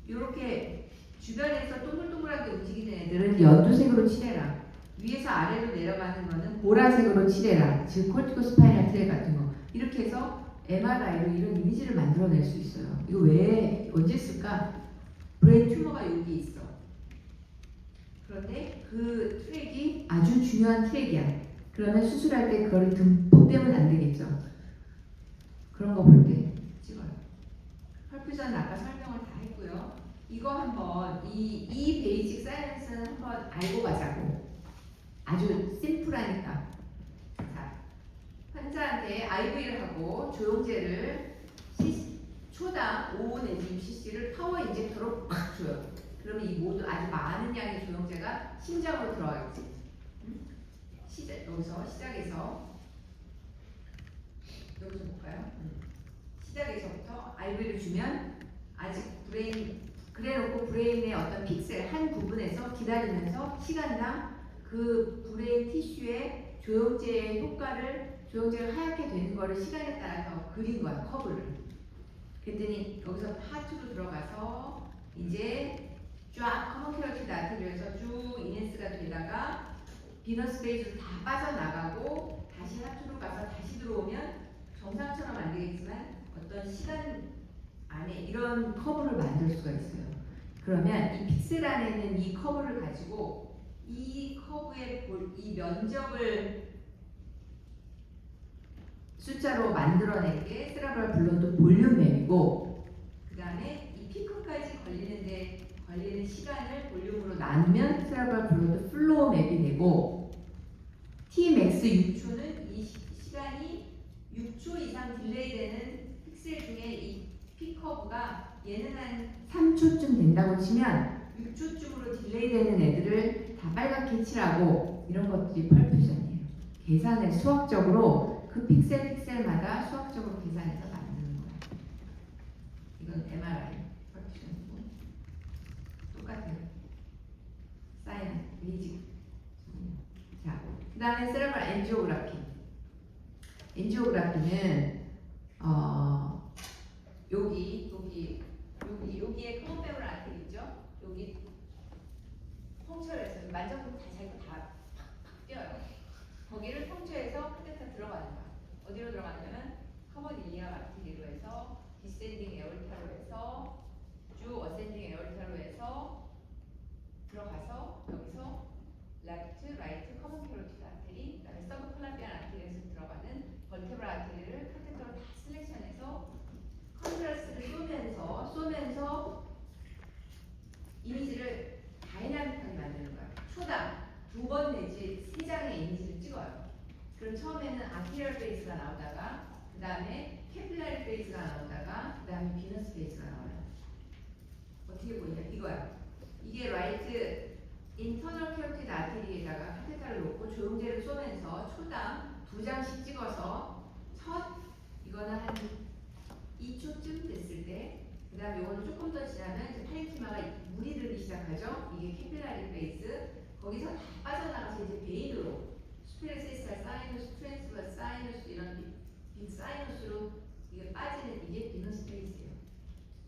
이렇게 주변에서 동글동글하게 움직이는 애들은 연두색으로 칠해라. 위에서 아래로 내려가는 거는 보라색으로 칠해라. 즉 콜티코스파이널 트랙 같은 거. 이렇게 해서 MRI로 이런 이미지를 만들어낼 수 있어요. 이거 왜 언제 쓸까? 브레인 튜머가 여기 있어. 그런데 그 트랙이 아주 중요한 트랙이야. 그러면 수술할 때 그거를 듬뿍 떼면 안 되겠죠. 그런 거 볼 때 찍어요. 펄퓨전 아까 설명을 다 했고요. 이거 한번 이 베이직 사이언스는 한번 알고 가자고. 아주 심플하니까. 자, 환자한테 IV를 하고 조영제를 초당 5 내지 6cc를 파워 인젝터로 막 줘요. 그러면 이 모두 아주 많은 양의 조영제가 심장으로 들어가겠지. 여기서 시작해서 여기서 볼까요? 시작에서부터 IV를 주면 아직 그래놓고 브레인의 어떤 픽셀 한 부분에서 기다리면서 시간당 그 브레인 티슈의 조영제의 효과를 조영제가 하얗게 되는 거를 시간에 따라서 그린 거야, 커브를. 그랬더니 여기서 하트로 들어가서 이제 쫙 커먼큐러티드 아테리에서 쭉 이넨스가 되다가 비너스 베이스로 다 빠져나가고 다시 하트로 가서 다시 들어오면 정상처럼 안 되겠지만 어떤 시간 안에 이런 커브를 만들 수가 있어요. 그러면 이 픽셀 안에 있는 이 커브를 가지고 이 커브의 이 면적을 숫자로 만들어낸 게 세레브럴 블러드 볼륨 맵이고, 그 다음에 이 피크까지 걸리는 시간을 볼륨으로 나누면 세레브럴 블러드 플로우 맵이 되고, Tmax 6초는 이 시간이 6초 이상 딜레이 되는 픽셀 중에 이 피커브가 얘는 한 3초쯤 된다고 치면 6초쯤으로 딜레이 되는 애들을 다 빨갛게 칠하고, 이런 것들이 펄퓨전이에요. 계산을 수학적으로 그 픽셀마다 수학적으로 계산해서 만드는 거야. 이건 MRI 펄퓨전이고 똑같아요. 사인, 베이직. 자, 그 다음에 세레브럴 엔지오그라피. 엔지오그라피는 여기에 커먼페블 아테리 있죠? 여기 펑처에서 만져보면 다 자기가 다 팍팍 뛰어요. 거기를 펑처에서 카테터 들어가는 거야. 어디로 들어가냐면 커먼 일리아 아테리로 해서 디센딩 에어리타로 해서 쭉 어센딩 에어리타로 해서 들어가서 여기서 레프트, 라이트, 커먼 캐로티드 아테리, 그다음에 서브 콜라비안 아테리에서 들어가는 벌테브럴 아테리를 카테터로 다 셀렉션해서 컨트라스트를 쏘면서 이미지를 다이나믹 두 번 내지 세 장의 이미지를 찍어요. 그럼 처음에는 아티리얼 베이스가 나오다가 그 다음에 캐필라리 베이스가 나오다가 그 다음에 비너스 베이스가 나와요. 어떻게 보이냐 이거야. 이게 라이트 인터널 캐로티드 아테리에다가 카테터를 놓고 조영제를 쏘면서 초당 2장씩 찍어서 첫 이거는 한 2초쯤 됐을 때, 그 다음에 이거는 조금 더 지나면 이제 파렌키마가 물이 들기 시작하죠. 이게 캐필라리 베이스. 거기서 다 빠져나가서 이제 베인으로 스피레시스타 사이너스, 트랜스버스 사이너스 이런 빅 사이너스로 이게 빠지는 이게 비너스 베이스예요.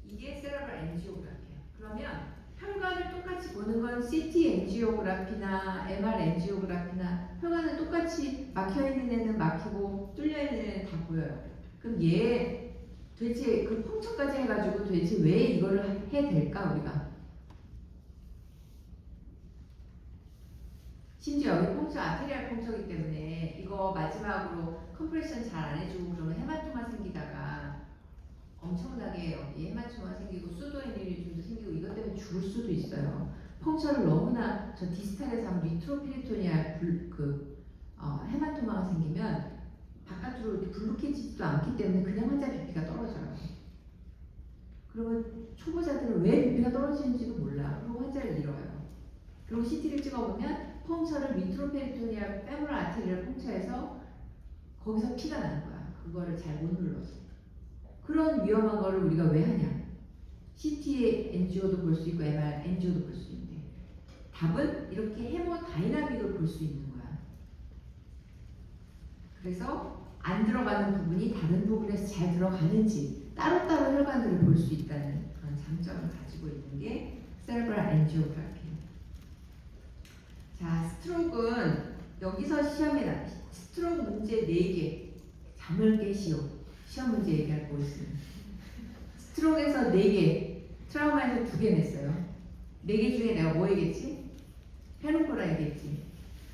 이게 세레브럴 엔지오그라피예요. 그러면 혈관을 똑같이 보는 건 CT 엔지오그라피나 MR 엔지오그라피나 혈관은 똑같이 막혀있는 애는 막히고 뚫려있는 애는 다 보여요. 그럼 얘 도대체 그 펑처까지 해가지고 도대체 왜 이거를 해야 될까 우리가? 심지어 여기 펑처 아테리얼 펑처이기 때문에 이거 마지막으로 컴프레션 잘 안 해주고 그러면 헤마토마 생기다가 엄청나게 여기 헤마토마 생기고 수도에니리즘도 생기고 이것 때문에 죽을 수도 있어요. 펑처를 너무나 저 디스탈에서 하면 리트로피리토니아 헤마토마가 생기면 바깥으로 이렇게 불룩해지지도 않기 때문에 그냥 환자 BP가 떨어져요. 그러면 초보자들은 왜 BP가 떨어지는지도 몰라. 그리고 환자를 잃어요. 그리고 CT를 찍어보면 펑처를 리트로페리토니아 페모럴 아테리얼 펑처에서 거기서 피가 나는 거야. 그거를 잘 못 눌러서. 그런 위험한 거를 우리가 왜 하냐? CT의 엔지오도 볼 수 있고 MR 엔지오도 볼 수 있는데 답은 이렇게 헤모다이나믹을 볼 수 있는 거야. 그래서 안 들어가는 부분이 다른 부분에서 잘 들어가는지 따로따로 혈관들을 볼 수 있다는 그런 장점을 가지고 있는 게 세레브럴 엔지오그래피예요. 자, 스트로크는 여기서 시험에 나 스트로크 문제 4개 잠을 깨시오. 시험 문제 얘기할 거 있으면 스트로크에서 4개, 트라우마에서 2개 냈어요. 4개 중에 내가 뭐 얘기했지? 페노코라 얘기했지.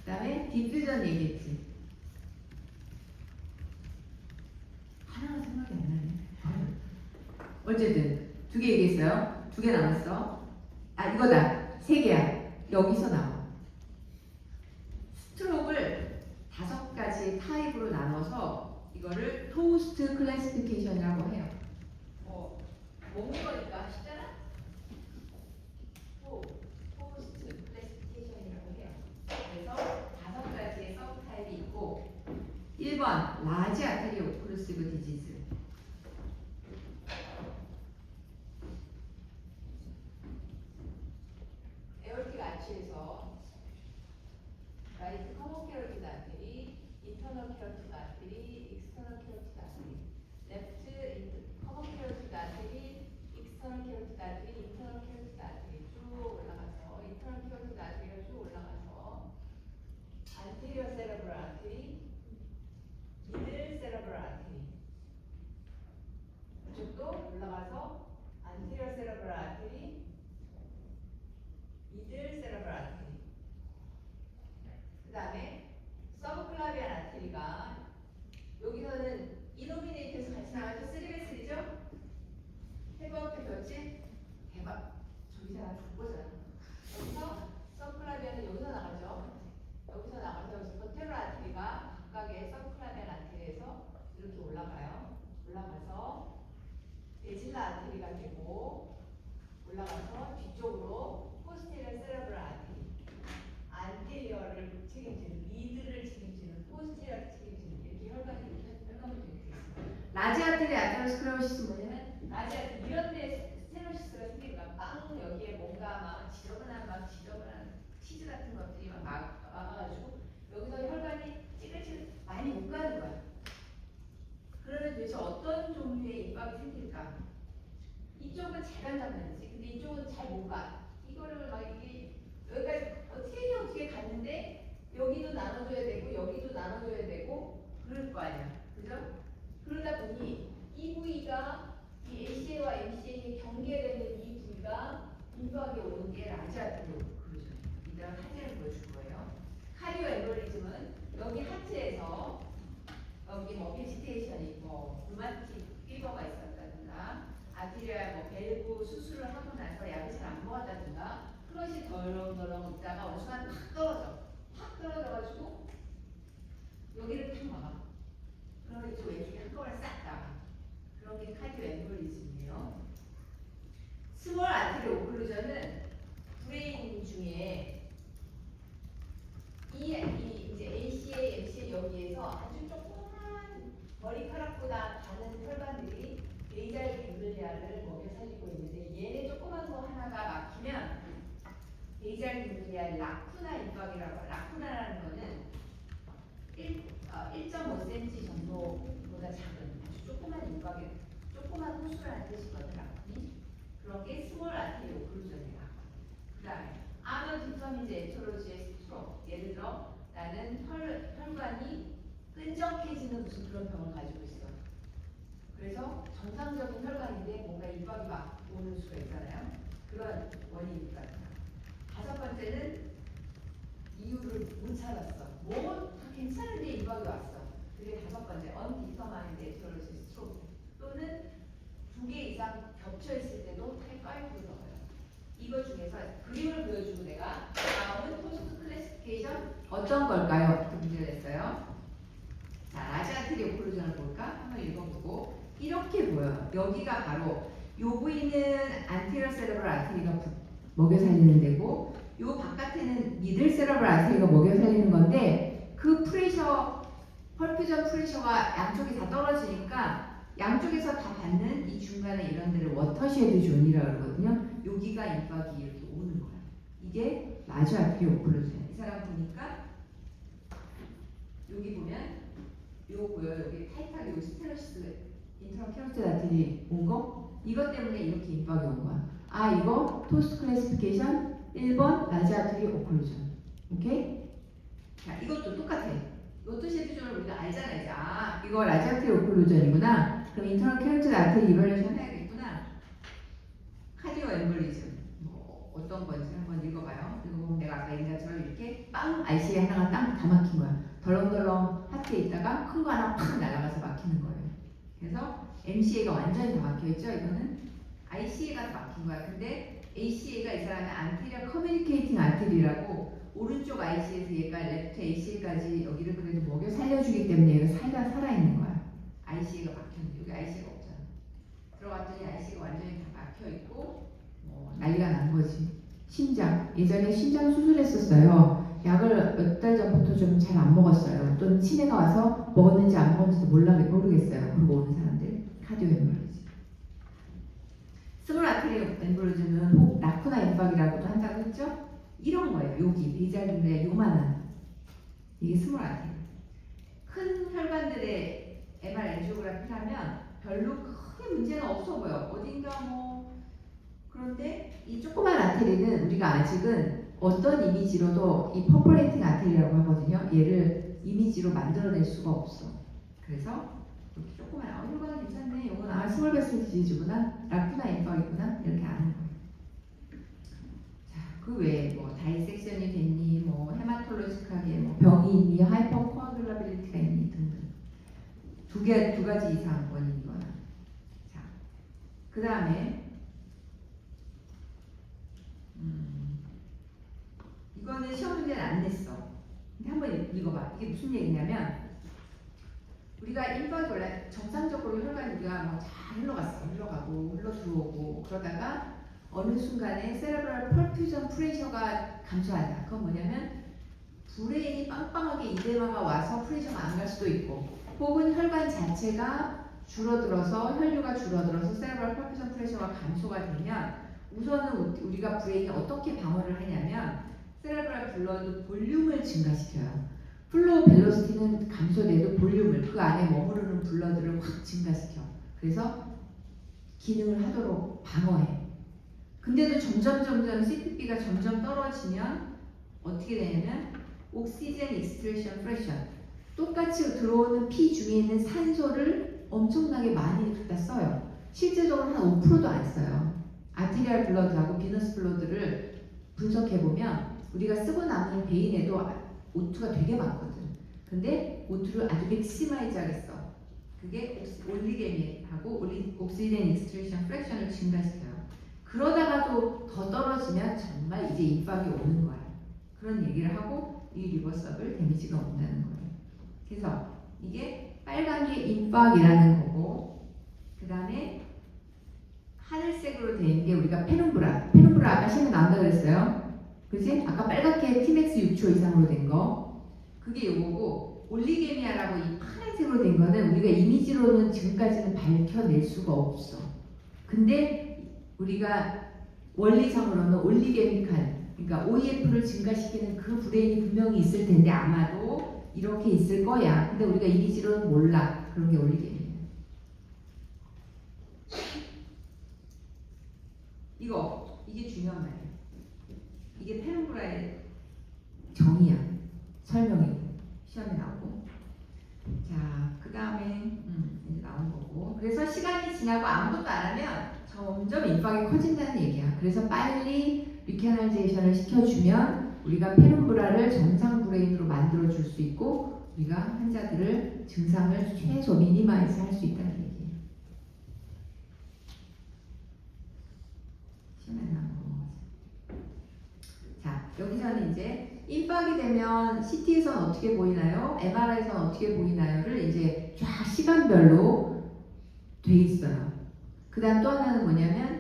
그 다음에 디퓨전 얘기했지. 하나가 생각이 안 나네. 어쨌든 2개 얘기했어요. 2개 남았어. 아 이거다. 3개야. 여기서 나와. 스트로크를 5가지 타입으로 나눠서 이거를 토스트 클래시피케이션이라고 해요. 먹는 거니까 아시잖아? 토스트 클래시피케이션이라고 해요. 그래서 5가지의 서브 타입이 있고 1번 라지 아테리 오클루시브 디지즈. 에어틱 아치에서 라이트 커먼 캐로티드 아테리, 인터널 캐로티드 아테리, 익스터널 캐로티드 아테리, 레프트 커먼 캐로티드 아테리, 익스터널 캐로티드 아테리, 인터널 캐로티드 아테리 쭉 올라가서 인터널 캐로티드 아테리가 쭉 올라가서 안테리어 세레브럴 아테리, 미들 세레브럴 아테리 이쪽도 올라가서 안테리어 세레브럴 아테리, 미들 세레브럴 아테리. 그 다음에 서브클라비안 아테리가 여기서는 이노미네이트에서 같이 나가죠. 3베슬이죠? 해부학교 배웠지? 대박. 저기 사람 죽보잖아. 여기서 서브클라비안은 여기서 나가죠. 여기서 나가서 여기서 버테로 아테리가 각각의 서브클라비안 아테리에서 이렇게 올라가요. 올라가서 베질라 아테리가 되고 올라가서 뒤쪽으로 포스테리어 세레브럴 아테리, 안테리어를 책임지는, 미드를 책임지는, 포스테리어를 책임지는 이렇게 혈관이 되어 있어요. 라지 아테리 아테로스크레로시스 뭐냐면 라지 아테리 이런 데 스테노시스가 생기니까 빵 여기에 뭔가 막 지저분한 치즈 같은 것들이 막 막아가지고 여기서 혈관이 찌글찌글 많이 못 가는 거야. 그러면 도대체 어떤 종류의 임박이 생길까? 이쪽은 잘 간다면 되지. 근데 이쪽은 잘 못 가. 이거를 막 이게 여기까지 어떻게 갔는데 여기도 나눠줘야 되고 여기도 나눠줘야 되고 그럴 거 아니야. 그죠? 그러다 보니 이 부위가 이 ACA와 MCA의 경계되는 이 부위가 임박이 오는 게 라지 아테리오 오클루전. 이따가 사진을 보여줄 거예요. 카디오 엠보리즘은 여기 하트에서 여기 뭐 베지테이션이 뭐 루마틱 피버가 있었다든가 아테리아 뭐 밸브 수술을 하고 나서 약을 잘 안 먹었다든가 클롯이 덜렁덜렁 있다가 어느 순간 팍 떨어져. 한꺼번에 싹 나와. 그런 게 카디오 엠볼리즘이에요. 스몰 아테리 오클루전은 브레인 중에 이제 ACA, MCA 여기에서 아주 조그만 머리카락보다 가는 혈관들이 베이잘 갱글리아를 먹여 살리고 있는데 얘네 조그만 거 하나가 막히면 베이잘 갱글리아 라쿠나 입박이라고. 라쿠나라는 거는 1.5cm 정도보다 작은 아주 조그만 입박이, 조그만 호수라는 뜻이거든. 라쿠니. 그런 게 스몰 아테리 오클루전이야. 그 다음에 아너 디터민드 에티올로지의 스트로크. 예를 들어 나는 혈관이 끈적해지는 무슨 그런 병을 가지고 있어. 그래서 정상적인 혈관인데 뭔가 입박이 막 오는 수가 있잖아요. 그런 원인이니까. 다섯 번째는 이유를 못 찾았어. 뭐 다 괜찮은데 입박이 왔어. 그게 다섯 번째 언디터마인드 에티올로지 스트로크. 또는 2개 이상 겹쳐 있을 때도 탈까이프로 넣어요. 이거 중에서 그림을 보여주고 내가 다음은 포스트 클래시피케이션 어떤 걸까요? 이렇게 문제를 냈어요. 자, 라지 아테리 오클루전을 볼까? 한번 읽어보고 이렇게 보여요. 여기가 바로 요 부위는 안테리어 세레브럴 아테리가 먹여 살리는 데고 요 바깥에는 미들 세레브럴 아테리가 먹여 살리는 건데 그 프레셔, 펄퓨전 프레셔가 양쪽이 다 떨어지니까 양쪽에서 다 받는 이 중간에 이런 데를 워터쉐드 존이라고 그러거든요. 여기가 입박이 이렇게 오는 거야. 이게 라지 아테리 오클루전. 이 사람 보니까 여기 보면 요거 보여요. 여기 타이트하게 요 스테로시스 인터널 캐로티드 아테리 온 거? 이것 때문에 이렇게 입박이 온 거야. 아, 이거 토스트 클래시피케이션 1번 라지 아테리 오클루전. 오케이? 자, 이것도 똑같아. 워터쉐드 존을 우리가 알잖아 이제. 아, 이거 라지 아테리 오클루전이구나. 그럼 인터널 캐로티드 아테리 이발레이션 해야겠구나. 카디오 엠볼리즘. 뭐 어떤 건지 한번 읽어봐요. 읽어보면 내가 아까 얘기한 것처럼 이렇게 빵 IC에 하나가 딱 다 막힌 거야. 덜렁덜렁 하트에 있다가 큰 거 하나 팍 날아가서 막히는 거예요. 그래서 MCA가 완전히 다 막혀있죠. 이거는 ICA가 다 막힌 거야. 근데 ACA가 이 사람의 안테리어 커뮤니케이팅 아테리라고 오른쪽 IC에서 얘가 레프트 ACA까지 여기를 그래도 먹여 살려주기 때문에 얘가 살아있는 거야. ICA가 막혔는데 여기 ICA가 없잖아. 들어갔더니 ICA가 완전히 다 막혀있고 난리가 난 거지. 심장. 예전에 심장 수술했었어요. 약을 몇 달 전부터 좀 잘 안 먹었어요. 또는 치매가 와서 먹었는지 안 먹었는지도 모르겠어요. 그러고 오는 사람들. 카디오 엠볼리즘. 스몰 아테리 엠볼리즘은 혹 라쿠나 임박이라고도 한다고 했죠? 이런 거예요. 여기 베이잘균의 요만한 이게 스몰 아테리. 큰 혈관들의 MR 엔지오그래피를 하면 별로 크게 문제는 없어 보여. 어딘가 그런데 이 조그만 아테리는 우리가 아직은 어떤 이미지로도 이 퍼포레이팅 아테리라고 하거든요. 얘를 이미지로 만들어낼 수가 없어. 그래서 이렇게 조그만 혈관은 괜찮네. 이건 스몰 베슬 디지즈구나. 라쿠나 임박이구나. 이렇게 아는 거예요. 자, 그 외에 다이섹션이 됐니, 헤마톨로지컬하게 병이 있니, 하이퍼 코아귤라빌리티가 있니 등등. 두 가지 이상 원인이거나. 자, 그 다음에 이거는 시험 문제는 안 냈어. 근데 한번 읽어봐. 이게 무슨 얘기냐면 우리가 임박이 원래 정상적으로 혈관이 우리가 잘 흘러가고 흘러 들어오고 그러다가 어느 순간에 세레브럴 펄퓨전 프레셔가 감소한다. 그건 뭐냐면 브레인이 빵빵하게 이데마가 와서 프레셔가 안 갈 수도 있고 혹은 혈관 자체가 줄어들어서 혈류가 줄어들어서 세레브럴 펄퓨전 프레셔가 감소가 되면 우선은 우리가 브레인이 어떻게 방어를 하냐면 세레브럴 블러드 볼륨을 증가시켜요. 플로우 벨로시티는 감소돼도 볼륨을 그 안에 머무르는 블러드를 확 증가시켜. 그래서 기능을 하도록 방어해. 근데도 점점 CPP가 점점 떨어지면 어떻게 되냐면 옥시젠 익스트레션 프레션 똑같이 들어오는 피 중에 있는 산소를 엄청나게 많이 갖다 써요. 실제적으로 한 5%도 안 써요. 아테리얼 블러드하고 비너스 블러드를 분석해보면 우리가 쓰고 남는 베인에도 O2가 되게 많거든. 근데 O2를 아주 맥시마이즈 하겠어. 그게 올리게미하고 옥시젠 익스트레션 프랙션을 증가시켜요. 그러다가도 더 떨어지면 정말 이제 임박이 오는 거야. 그런 얘기를 하고 이 리버서블 데미지가 온다는 거예요. 그래서 이게 빨간 게 인팍이라는 거고, 그 다음에 하늘색으로 된 게 우리가 페눔브라. 페눔브라 아까 시험에 나온다 그랬어요. 그지? 아까 빨갛게 티맥스 6초 이상으로 된 거. 그게 요거고, 올리게미아라고 이 파란색으로 된 거는 우리가 이미지로는 지금까지는 밝혀낼 수가 없어. 근데 우리가 원리상으로는 올리게미칸, 그러니까 OEF를 증가시키는 그 브레인이 분명히 있을 텐데 아마도 이렇게 있을 거야. 근데 우리가 이미지로는 몰라. 그런 게 올리게미야. 이게 중요한 말이야. 이게 페룸브라의 정의야. 설명이고 시험에 나오고. 자, 그 다음에 이제 나온 거고. 그래서 시간이 지나고 아무것도 안 하면 점점 인팍이 커진다는 얘기야. 그래서 빨리 리캐널제이션을 시켜주면 우리가 페룸브라를 정상 브레인으로 만들어 줄 수 있고 우리가 환자들을 증상을 최소 미니마이즈 할 수 있다는 얘기예요. 시험에 나온 거. 자, 여기서는 이제 인팍이 되면 CT에서는 어떻게 보이나요? MRI에서는 어떻게 보이나요?를 이제 쫙 시간별로 돼 있어요. 그 다음 또 하나는 뭐냐면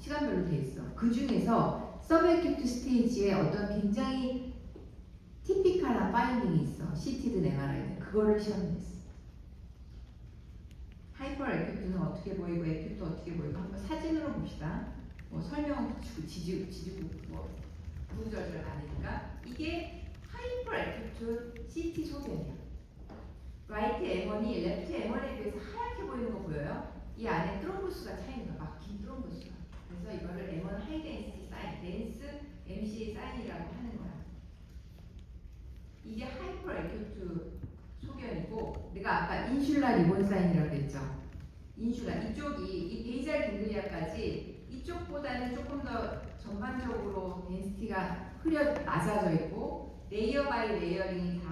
시간별로 돼 있어. 그 중에서 서브에큐트 스테이지에 어떤 굉장히 티피컬한 파인딩이 있어. CT든 MRI든 그거를 시험했어. 하이퍼 에큐트는 어떻게 보이고 에큐트 어떻게 보이고 한번 사진으로 봅시다. 뭐 설명 지지고 뭐 구구절절 아니니까 이게 하이퍼 에큐트 CT 소견이야. 라이트 M1이 랩트 M1에 비해서 하얗게 보이는 거 보여요? 이 안에 트롬보스가 차있는 거야. 막힌 트롬보스가. 그래서 이거를 M1 하이 덴시티 사인, 덴스 MC 사인이라고 하는 거야. 이게 하이퍼 에큐트 소견이고 내가 아까 인슐라 리본 사인이라고 그랬죠. 인슐라 이쪽이 이 베이잘 갱글리아까지 이쪽보다는 조금 더 전반적으로 덴시티가 낮아져 있고 레이어 바이 레이어링이 다